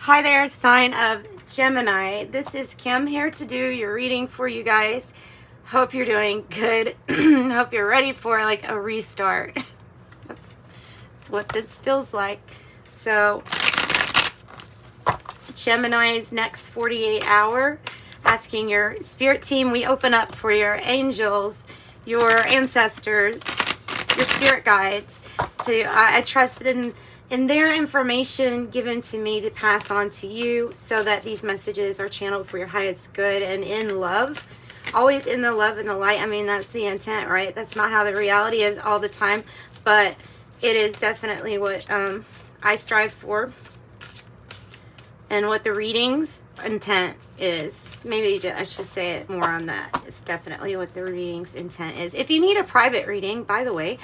Hi there, sign of Gemini. This is Kim here to do your reading for you guys. Hope you're doing good. Hope you're ready for like a restart. That's what this feels like. So, Gemini's next 48 hour, asking your spirit team, we open up for your angels, your ancestors, your spirit guides. I trust in their information given to me to pass on to you so that these messages are channeled for your highest good and in love. Always in the love and the light. I mean, that's the intent, right? That's not how the reality is all the time, but it is definitely what I strive for and what the reading's intent is. Maybe I should say it more on that. It's definitely what the reading's intent is. If you need a private reading, by the way,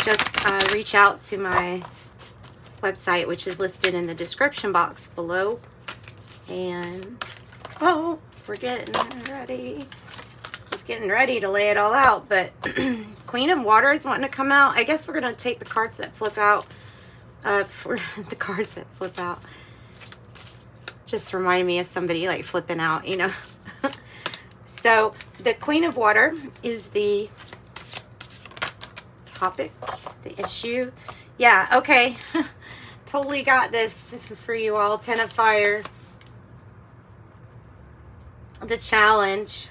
just reach out to my website, which is listed in the description box below. And oh, we're getting ready, just getting ready to lay it all out. But Queen of Water is wanting to come out. I guess we're going to take the cards that flip out for the cards that flip out. Just reminded me of somebody like flipping out, you know. So the Queen of Water is the topic, the issue. Yeah, okay. Totally got this for you all. Ten of Fire. The challenge.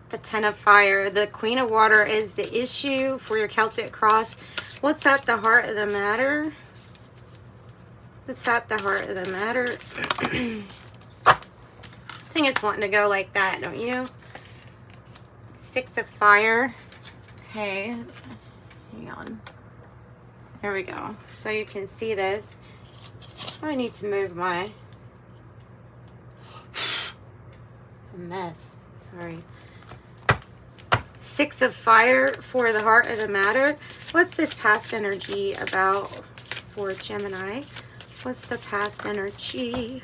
The Ten of Fire. The Queen of Water is the issue for your Celtic cross. What's at the heart of the matter? What's at the heart of the matter? I think it's wanting to go like that, don't you? Six of Fire. Okay. Hang on. There we go. So you can see this. I need to move my... It's a mess. Sorry. Six of Fire for the heart of the matter. What's this past energy about for Gemini? What's the past energy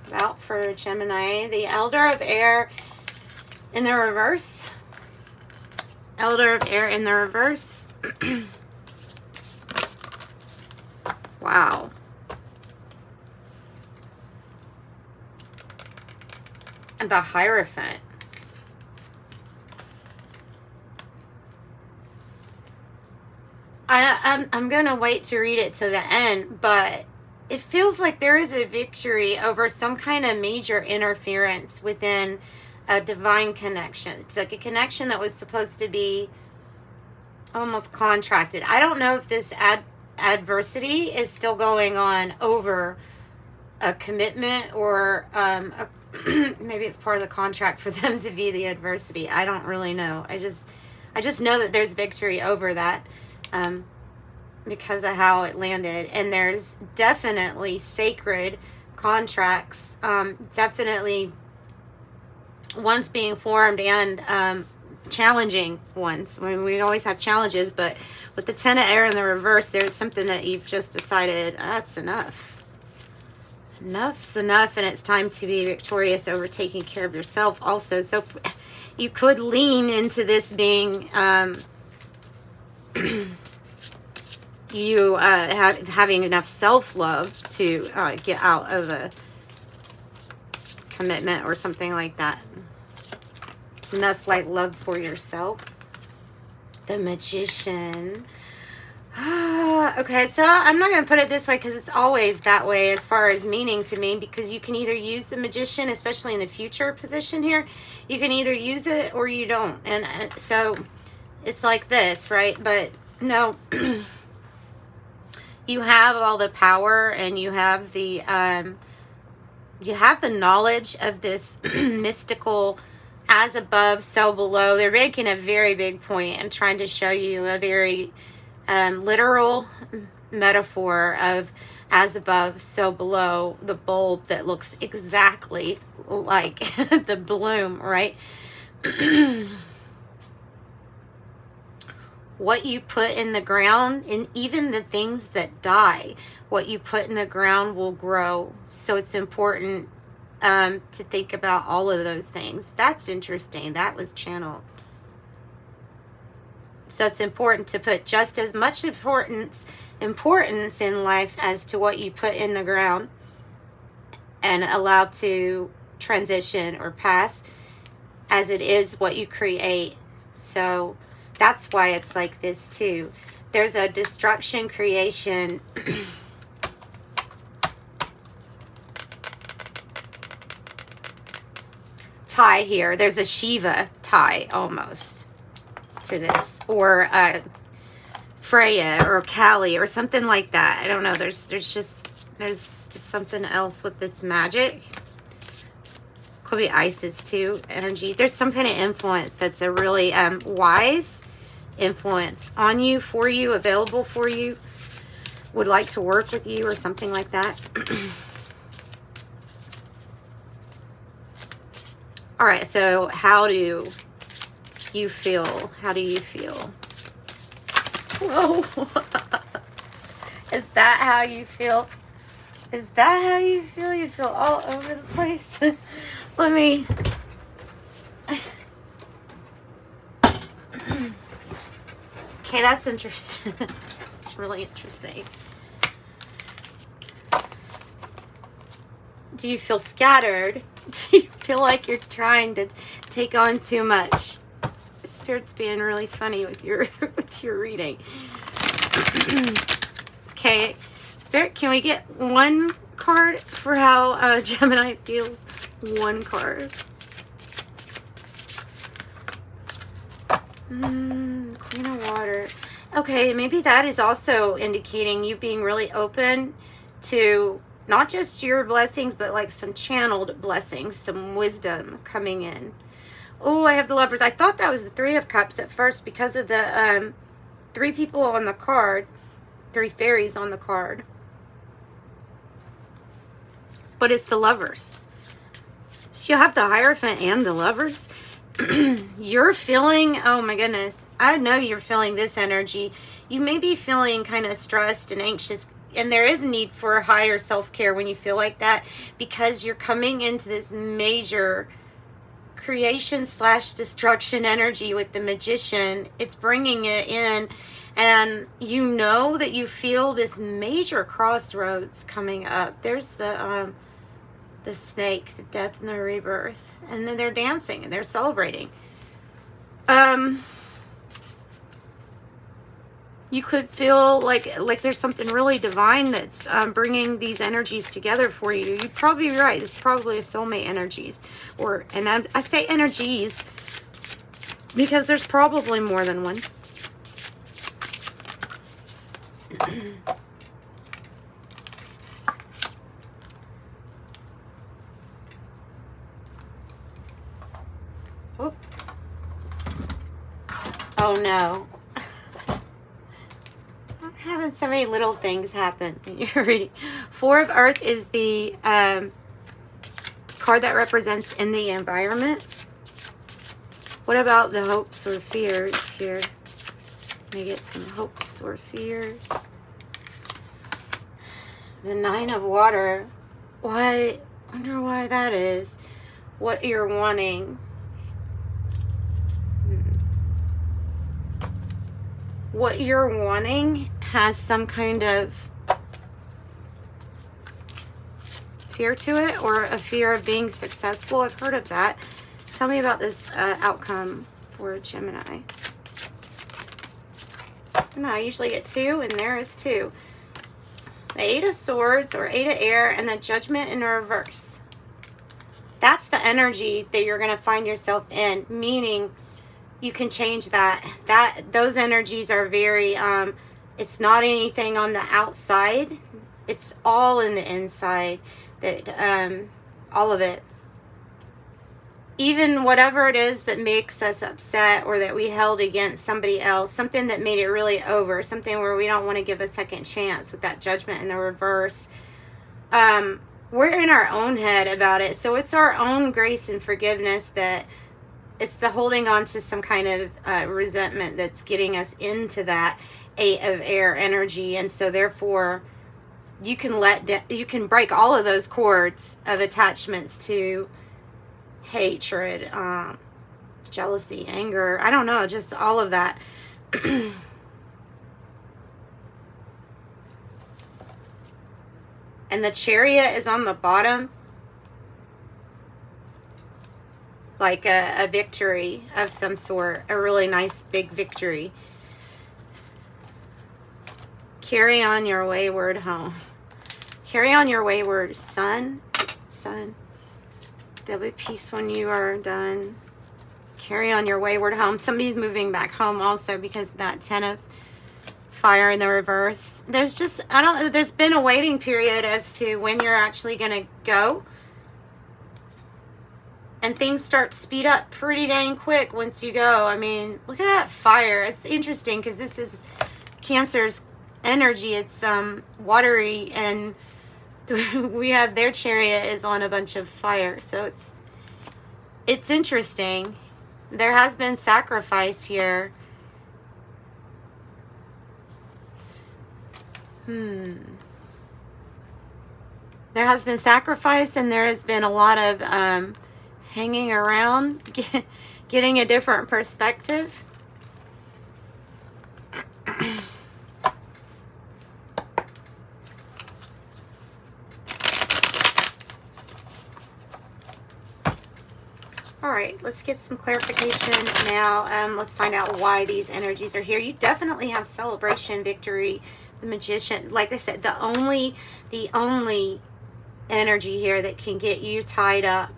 about for Gemini? The Elder of Air in the reverse. Elder of Air in the reverse. Wow. And the Hierophant. I'm going to wait to read it to the end, but it feels like there is a victory over some kind of major interference within a divine connection. It's like a connection that was supposed to be almost contracted. I don't know if this adversity is still going on over a commitment or maybe it's part of the contract for them to be the adversity. I don't really know. I just know that there's victory over that because of how it landed. And there's definitely sacred contracts, definitely ones being formed and challenging ones. I mean, we always have challenges, but with the Ten of Air in the reverse, there's something that you've just decided, that's enough. Enough's enough, and it's time to be victorious over taking care of yourself also. So you could lean into this being you having enough self-love to get out of a commitment or something like that. Enough like love for yourself. The Magician. Okay, so I'm not going to put it this way because it's always that way as far as meaning to me, because you can either use the Magician, especially in the future position here, you can either use it or you don't. And so it's like this, right? But no, you have all the power and you have the knowledge of this mystical as above, so below. They're making a very big point and trying to show you a very literal metaphor of as above, so below, the bulb that looks exactly like the bloom, right? What you put in the ground, and even the things that die, what you put in the ground will grow. So it's important to think about all of those things. That's interesting. That was channeled. So it's important to put just as much importance importance in life as to what you put in the ground and allow to transition or pass, as it is what you create. So that's why it's like this too. There's a destruction creation tie here. There's a Shiva tie almost to this, or Freya or Kali or something like that. I don't know. There's something else with this magic. Could be Isis too, energy. There's some kind of influence that's a really wise influence on you, for you, available for you, would like to work with you or something like that. All right, so how do you feel? How do you feel? Whoa. Is that how you feel? Is that how you feel? You feel all over the place. Let me... Okay, that's interesting. It's really interesting. Do you feel scattered? Do you feel like you're trying to take on too much? Spirit's being really funny with your reading. Okay, Spirit, can we get one card for how Gemini feels? One card. Queen of Water. Okay, maybe that is also indicating you being really open to not just your blessings, but like some channeled blessings, some wisdom coming in. Oh, I have the Lovers. I thought that was the Three of Cups at first because of the three people on the card, three fairies on the card. But it's the Lovers. So you have the Hierophant and the Lovers. You're feeling, oh my goodness, I know you're feeling this energy. You may be feeling kind of stressed and anxious, and there is a need for higher self-care when you feel like that, because you're coming into this major creation / destruction energy with the Magician. It's bringing it in, and you know that you feel this major crossroads coming up. There's the snake, the death and the rebirth, and then they're dancing and they're celebrating. You could feel like there's something really divine that's bringing these energies together for you. You're probably right. It's probably a soulmate energies, and I say energies because there's probably more than one. Oh no. I'm having so many little things happen in your reading. Four of Earth is the card that represents in the environment. What about the hopes or fears here? Let me get some hopes or fears. The Nine of Water. Why? I wonder why that is. What you're wanting. What you're wanting has some kind of fear to it, or a fear of being successful. I've heard of that. Tell me about this outcome for Gemini. No, I usually get two, and there is two. The Eight of Swords or Eight of Air, and the Judgment in reverse. That's the energy that you're going to find yourself in, meaning you can change that. Those energies are very, it's not anything on the outside. It's all in the inside. That all of it. Even whatever it is that makes us upset or that we held against somebody else, something that made it really over, something where we don't want to give a second chance with that Judgment in the reverse. We're in our own head about it. So it's our own grace and forgiveness that it's the holding on to some kind of resentment that's getting us into that Eight of Air energy. And so therefore you can break all of those cords of attachments to hatred, jealousy, anger. I don't know, just all of that. And the Chariot is on the bottom. Like a victory of some sort. A really nice big victory. Carry on your wayward home. Carry on your wayward son. There'll be peace when you are done. Carry on your wayward home. Somebody's moving back home also because of that 10 of fire in the reverse. There's just, I don't know, there's been a waiting period as to when you're actually going to go. And things start to speed up pretty dang quick once you go. I mean, look at that fire. It's interesting because this is Cancer's energy. It's watery, and we have their Chariot is on a bunch of fire. So it's interesting. There has been sacrifice here. There has been sacrifice, and there has been a lot of hanging around, getting a different perspective. All right, let's get some clarification now. Let's find out why these energies are here. You definitely have celebration, victory, the Magician. Like I said, the only energy here that can get you tied up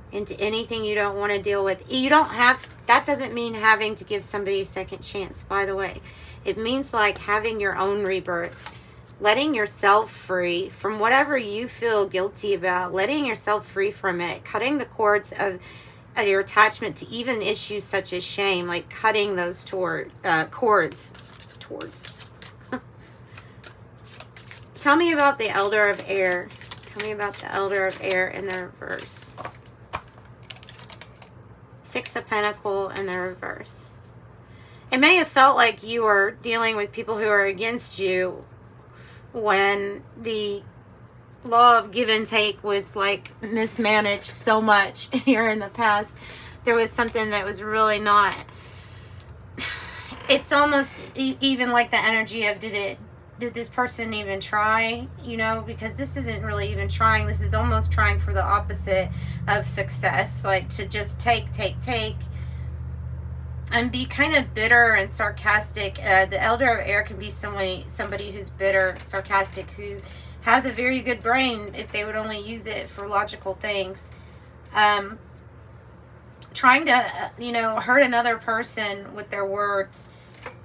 into anything you don't want to deal with. You don't have, that doesn't mean having to give somebody a second chance, by the way. It means like having your own rebirth, letting yourself free from whatever you feel guilty about, letting yourself free from it, cutting the cords of your attachment to even issues such as shame, like cutting those cords towards. Tell me about the Elder of Air. Tell me about the Elder of Air in the reverse. Six of Pentacles in the reverse. It may have felt like you were dealing with people who are against you when the law of give and take was like mismanaged so much here in the past. There was something that was really not, it's almost even like the energy of did this person even try, you know, because this isn't really even trying. This is almost trying for the opposite of success, like to just take and be kind of bitter and sarcastic. The Elder of Air can be somebody who's bitter, sarcastic, who has a very good brain if they would only use it for logical things. Trying to, you know, hurt another person with their words,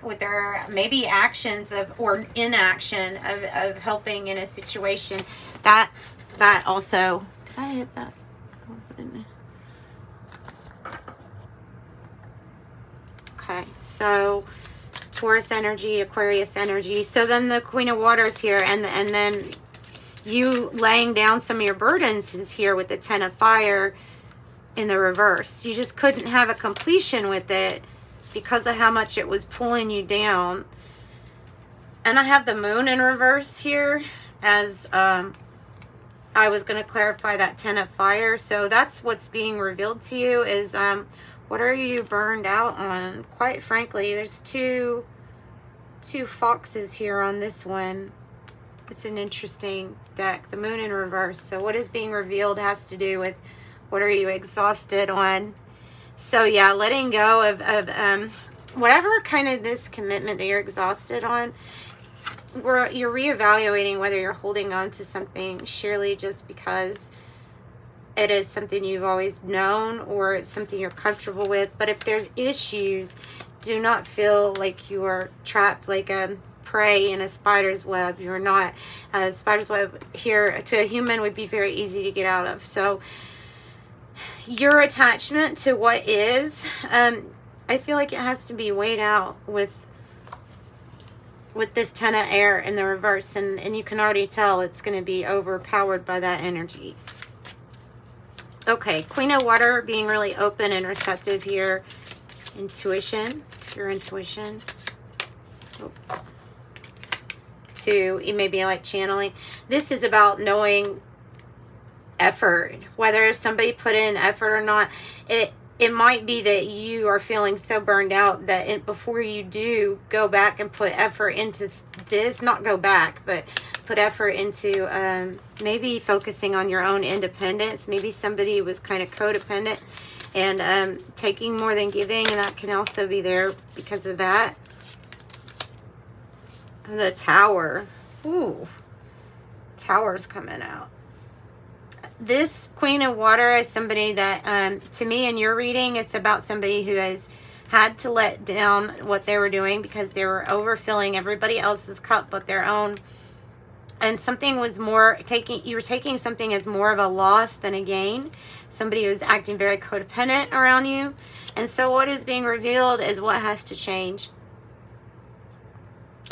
with their maybe actions or inaction of helping in a situation. That also, did I hit that? Okay, so Taurus energy, Aquarius energy. So then the Queen of Waters here, and then you laying down some of your burdens is here with the Ten of Fire in the reverse. You just couldn't have a completion with it because of how much it was pulling you down. And I have the Moon in reverse here, as I was going to clarify that Ten of Fire. So that's what's being revealed to you is what are you burned out on? Quite frankly, there's two foxes here on this one. It's an interesting deck. The Moon in reverse. So what is being revealed has to do with what are you exhausted on. So yeah, letting go of whatever kind of this commitment that you're exhausted on. You're reevaluating whether you're holding on to something surely just because it is something you've always known or it's something you're comfortable with. But if there's issues, do not feel like you are trapped like a prey in a spider's web. You're not. A spider's web here to a human would be very easy to get out of. So your attachment to what is, I feel like it has to be weighed out with this Ten of Air in the reverse, and you can already tell it's going to be overpowered by that energy. Okay, Queen of Water being really open and receptive here. Intuition, to your intuition. It may be like channeling. This is about knowing effort, whether somebody put in effort or not. It might be that you are feeling so burned out that before you do go back and put effort into this, not go back, but put effort into maybe focusing on your own independence. Maybe somebody was kind of codependent and taking more than giving, and that can also be there because of that. And the Tower. Ooh, Tower's coming out. This Queen of Water is somebody that, to me in your reading, it's about somebody who has had to let down what they were doing because they were overfilling everybody else's cup but their own. And something was more you were taking something as more of a loss than a gain. Somebody who's acting very codependent around you. And so what is being revealed is what has to change.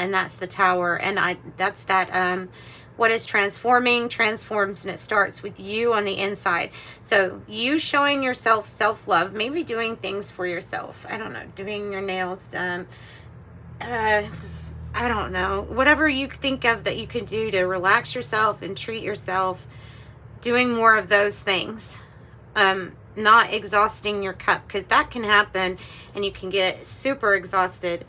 And that's the Tower. And that's that what is transforming transforms, and it starts with you on the inside. So you showing yourself self-love, maybe doing things for yourself. I don't know, doing your nails, I don't know, whatever you think of that you can do to relax yourself and treat yourself, doing more of those things. Not exhausting your cup, because that can happen and you can get super exhausted.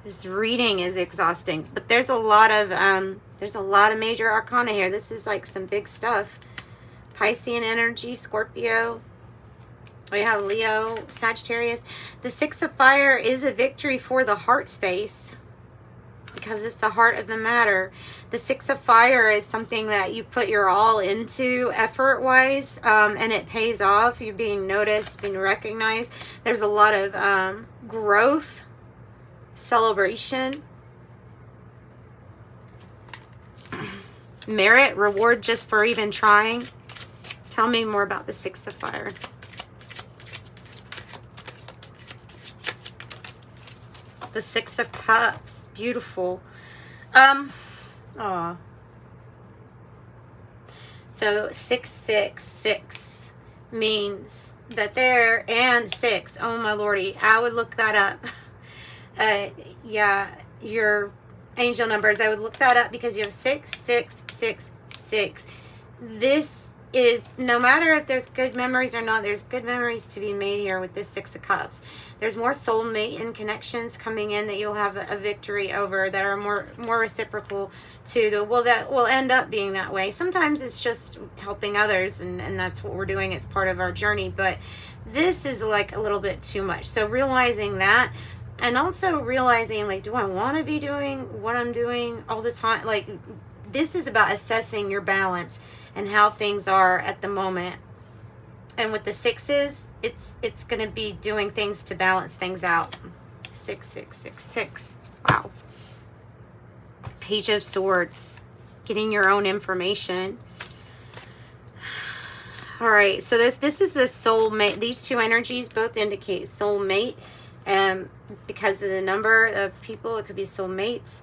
This reading is exhausting, but there's a lot of major arcana here. This is like some big stuff. Piscean energy, Scorpio. We have Leo, Sagittarius. The Six of Fire is a victory for the heart space because it's the heart of the matter. The Six of Fire is something that you put your all into effort-wise, and it pays off. You're being noticed, being recognized. There's a lot of growth, celebration, merit, reward just for even trying. Tell me more about the Six of Fire. The Six of Cups, beautiful. So 666 means that there, and 6. Oh my lordy, I would look that up. Yeah, your angel numbers, I would look that up because you have 6666. This is, no matter if there's good memories or not, there's good memories to be made here with this Six of Cups. There's more soulmate and connections coming in that you'll have a victory over, that are more reciprocal to the, well, that will end up being that way. Sometimes it's just helping others, and that's what we're doing. It's part of our journey, but this is like a little bit too much. So realizing that, and also realizing, like, do I want to be doing what I'm doing all the time? Like, this is about assessing your balance and how things are at the moment. And with the sixes, it's going to be doing things to balance things out. 6666. Wow. Page of Swords. Getting your own information. All right, so this is a soulmate. These two energies both indicate soulmate. Because of the number of people, it could be soulmates.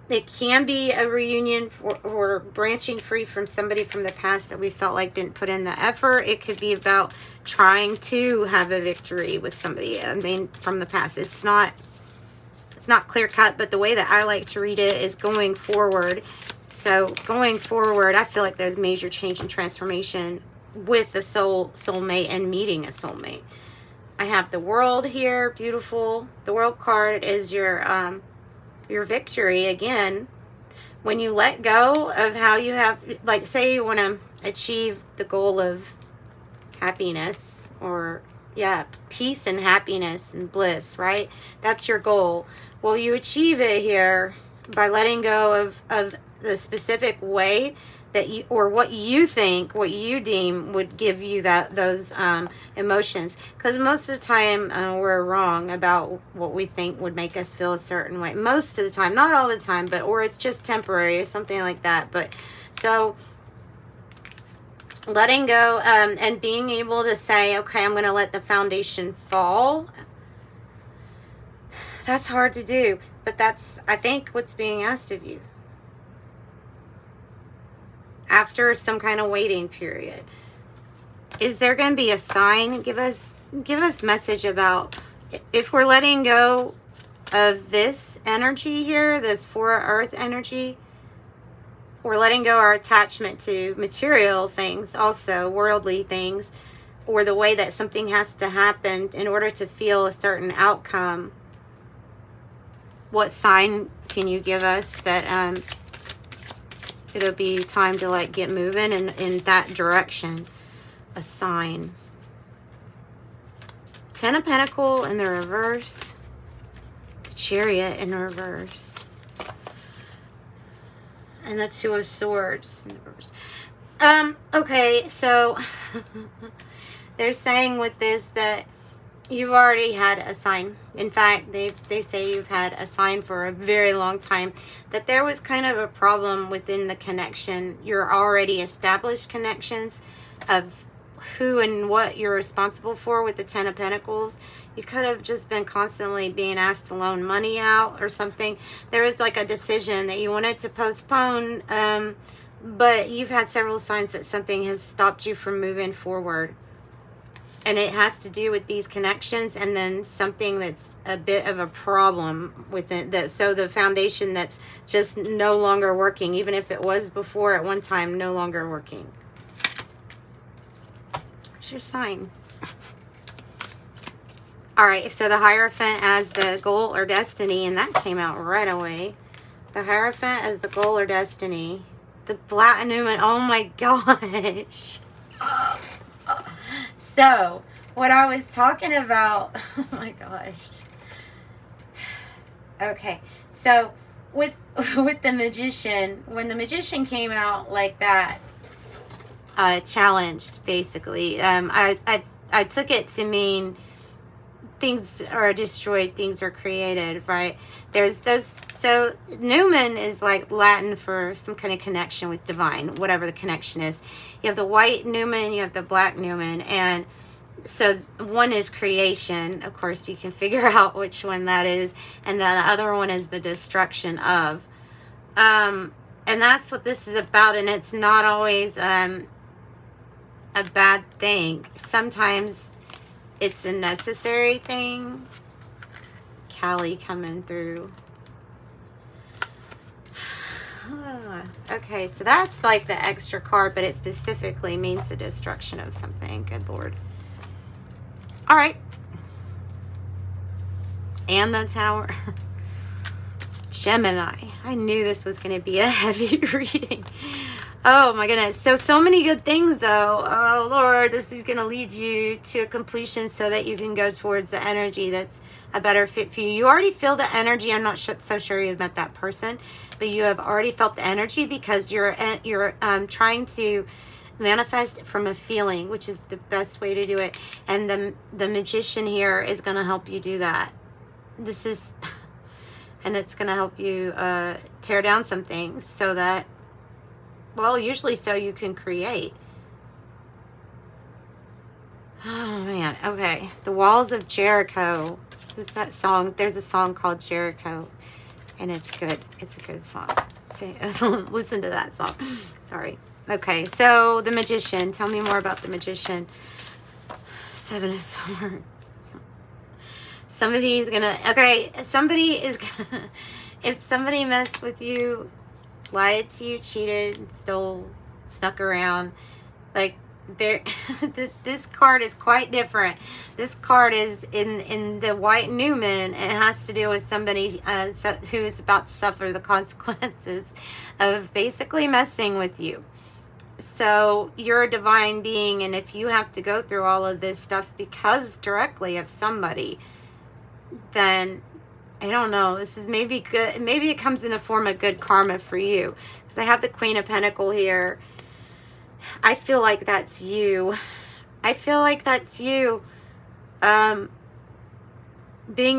It can be a reunion or branching free from somebody from the past that we felt like didn't put in the effort. It could be about trying to have a victory with somebody, I mean, from the past. It's not clear cut, but the way that I like to read it is going forward. So going forward, I feel like there's major change and transformation with the soulmate and meeting a soulmate. I have the World here, beautiful. The World card is your victory. Again, when you let go of how you have, like, say you want to achieve the goal of happiness, or yeah, peace and happiness and bliss, right? That's your goal. Well, you achieve it here by letting go of the specific way that you, or what you think, what you deem would give you those emotions. Because most of the time we're wrong about what we think would make us feel a certain way. Most of the time, not all the time, but, or it's just temporary or something like that. But so letting go and being able to say, okay, I'm going to let the foundation fall. That's hard to do, but that's, I think, what's being asked of you. After some kind of waiting period, is there going to be a sign? Give us message about if we're letting go of this energy here, this 4 Earth energy. We're letting go our attachment to material things, also worldly things, or the way that something has to happen in order to feel a certain outcome. what sign can you give us that it'll be time to like get moving in that direction? A sign. Ten of Pentacles in the reverse. Chariot in reverse. And the Two of Swords in reverse. Okay, so they're saying with this that you've already had a sign. In fact, they say you've had a sign for a very long time, that there was kind of a problem within the connection, your already established connections of who and what you're responsible for with the Ten of Pentacles. You could have just been constantly being asked to loan money out or something. There was like a decision that you wanted to postpone, but you've had several signs that something has stopped you from moving forward. And it has to do with these connections, and then something that's a bit of a problem with it. So the foundation that's just no longer working, even if it was before at one time, no longer working. Where's your sign? All right, so the Hierophant as the goal or destiny, and that came out right away. The Hierophant as the goal or destiny. The Black Newman, oh my gosh. So, what I was talking about, oh my gosh. Okay, so with the Magician, when the Magician came out like that, challenged, basically, I took it to mean things are destroyed, things are created, right? There's those, so Newman is like Latin for some kind of connection with divine, whatever the connection is. You have the white Newman, you have the black Newman, and so one is creation, of course you can figure out which one that is, and then the other one is the destruction of. And that's what this is about, and it's not always a bad thing. Sometimes it's a necessary thing. Callie coming through. Okay, so that's like the extra card, but it specifically means the destruction of something. Good Lord. All right. And the Tower. Gemini. I knew this was going to be a heavy reading. Oh my goodness. So many good things though. Oh Lord, this is going to lead you to a completion so that you can go towards the energy that's a better fit for you. You already feel the energy. I'm not so sure you've met that person, but you have already felt the energy because you're trying to manifest from a feeling, which is the best way to do it. And the Magician here is going to help you do that. This is, and it's going to help you tear down some things so that, well, usually so you can create. Oh, man. Okay. The Walls of Jericho. It's that song. There's a song called Jericho, and it's good. It's a good song. Listen to that song. Sorry. Okay. So, the Magician. Tell me more about the Magician. Seven of Swords. Somebody's gonna... Okay. Somebody is gonna... If somebody messed with you, lied to you, cheated, stole, snuck around, like this card is quite different. This card is in the white Newman, and it has to do with somebody who is about to suffer the consequences of basically messing with you. So you're a divine being, and if you have to go through all of this stuff because directly of somebody, then I don't know. This is maybe good. Maybe it comes in the form of good karma for you. Because I have the Queen of Pentacles here. I feel like that's you. I feel like that's you. Being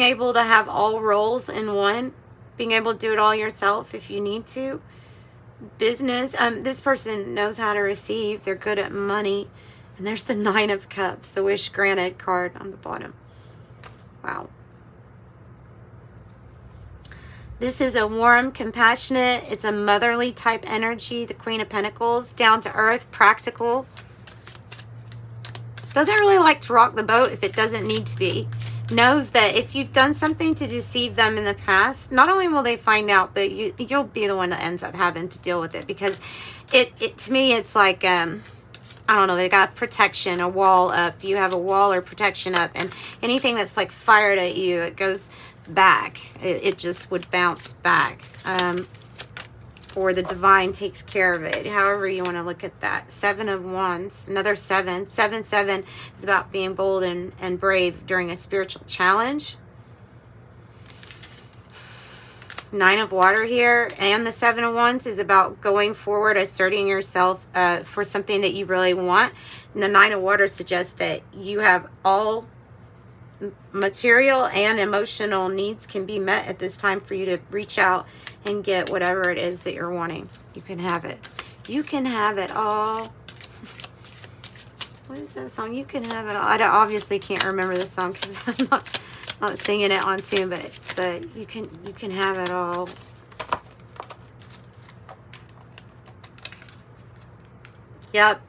able to have all roles in one. Being able to do it all yourself if you need to. Business. This person knows how to receive. They're good at money. And there's the Nine of Cups. The Wish Granted card on the bottom. Wow. This is a warm, compassionate, it's a motherly type energy, the Queen of Pentacles, down to earth, practical. Doesn't really like to rock the boat if it doesn't need to be. Knows that if you've done something to deceive them in the past, not only will they find out, but you'll be the one that ends up having to deal with it. Because it to me, it's like, I don't know, they got protection, a wall up. You have a wall or protection up, and anything that's like fired at you, it goes back. It just would bounce back. Or the divine takes care of it. However you want to look at that. 7 of Wands. Another 7. 7 is about being bold and brave during a spiritual challenge. 9 of Water here. And the 7 of Wands is about going forward, asserting yourself for something that you really want. And the 9 of Water suggests that you have all material and emotional needs can be met at this time for you to reach out and get whatever it is that you're wanting. You can have it. You can have it all. What is that song? You can have it all. I obviously can't remember the song because I'm not singing it on tune, but it's the you can have it all. Yep.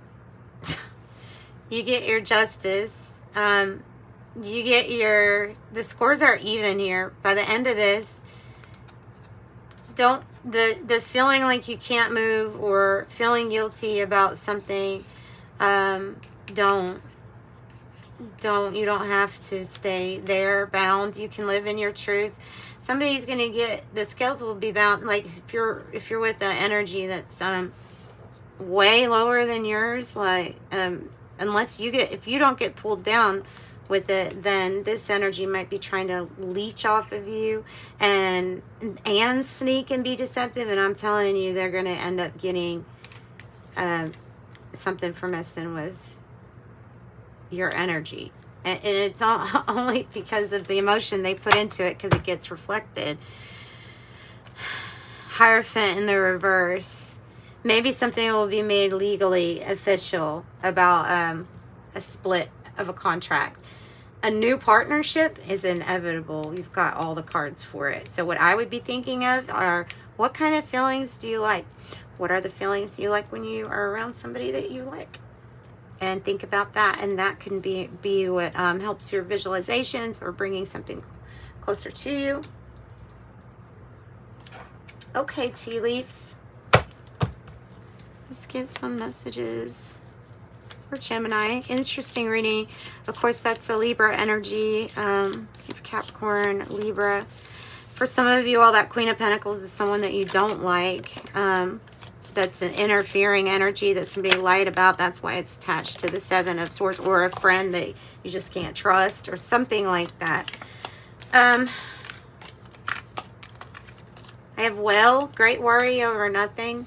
You get your justice. You get the scores are even here. By the end of this, the feeling like you can't move or feeling guilty about something, you don't have to stay there bound. You can live in your truth. Somebody's going to get, the scales will be bound. Like if you're with an energy that's way lower than yours, like if you don't get pulled down with it, then this energy might be trying to leech off of you and sneak and be deceptive. And I'm telling you, they're going to end up getting something for messing with your energy. And it's only because of the emotion they put into it, because it gets reflected. Hierophant in the reverse. Maybe something will be made legally official about a split of a contract. A new partnership is inevitable. You've got all the cards for it. So what I would be thinking of are, what kind of feelings do you like? What are the feelings you like when you are around somebody that you like? And think about that. And that can be what helps your visualizations or bringing something closer to you. Okay, tea leaves. Let's get some messages. Gemini. Interesting reading. Of course, that's a Libra energy. Capricorn, Libra. For some of you, all that Queen of Pentacles is someone that you don't like. That's an interfering energy that somebody lied about. That's why it's attached to the 7 of Swords, or a friend that you just can't trust, or something like that. I have great worry over nothing.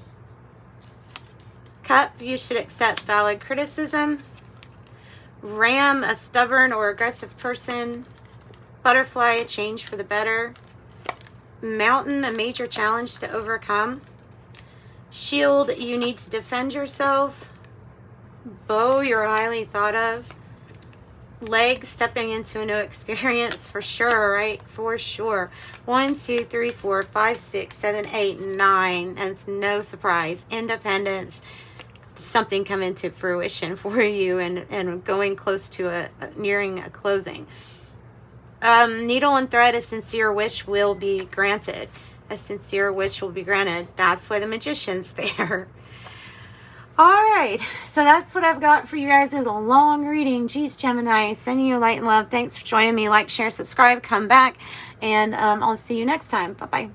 Cup, you should accept valid criticism. Ram, a stubborn or aggressive person. Butterfly, a change for the better. Mountain, a major challenge to overcome. Shield, you need to defend yourself. Bow, you're highly thought of. Leg, stepping into a new experience for sure, right? For sure. 1, 2, 3, 4, 5, 6, 7, 8, 9. And it's no surprise. Independence. Something come into fruition for you and going close to nearing a closing. Needle and thread, a sincere wish will be granted. A sincere wish will be granted. That's why the Magician's there. All right, so that's what I've got for you guys. Is a long reading. Geez, Gemini, sending you light and love. Thanks for joining me. Like, share, subscribe, come back, and I'll see you next time. Bye-bye.